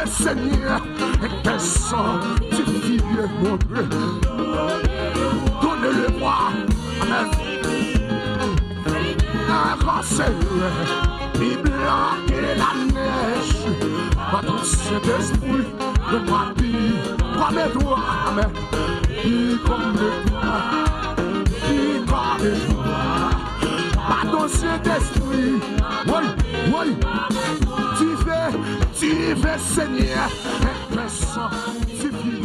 veux Seigneur, et qu'elle sanctifie mon Dieu. Donnez-le-moi. Amen. Un Seigneur, il blanc et la neige. Pas tout cet esprit de ma vie. Comme toi, amen. Il comme toi. Il comme toi. Pas tout cet esprit. Oui, oui. Tu fais Seigneur, et que sanctifie.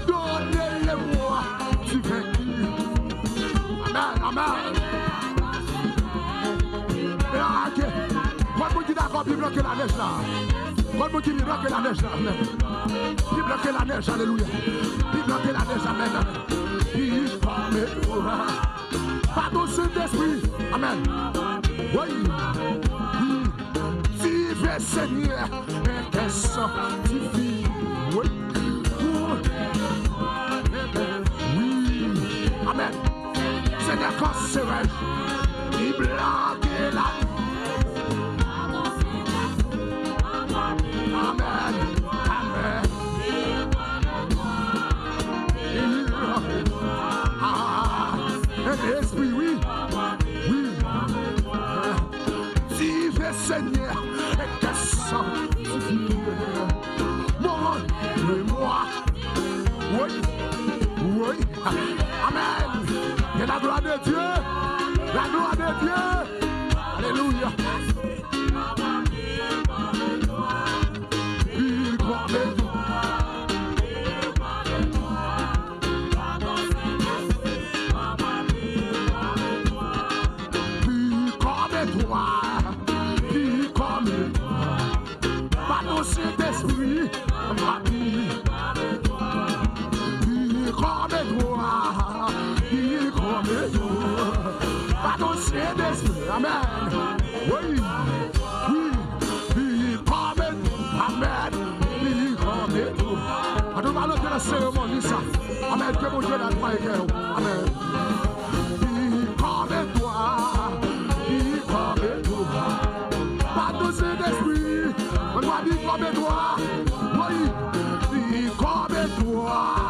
Donnez-le-moi, tu fais qui? Amen, amen. Quand vous dites d'accord, il bloque la neige là. Quand vous dites bloque la neige là, amen. Il bloque la neige, alléluia. Il bloque la neige, amen. Il parle pardon Saint-Esprit, amen. Oui. Tu fais Seigneur, et que sanctifie. Oui. Amen. Seigneur, quand serais-je? Il bloque la neige. Amen. Amen. Esprit, oui. Oui. Tu fais Seigneur, et que sanctifie. Mon et moi. Oui. Oui. Amen. Et la gloire de Dieu. La gloire de Dieu. Alléluia. Saint-Esprit, ma vie, il comme toi, par ton Saint-Esprit, amen, oui, oui, il comme amen, il comme toi, à tout moment de la cérémonie, ça, amen, que mon Dieu n'a pas écrit, amen, il comme toi, par ton Saint-Esprit, on doit vivre comme toi, oui, vivre comme toi.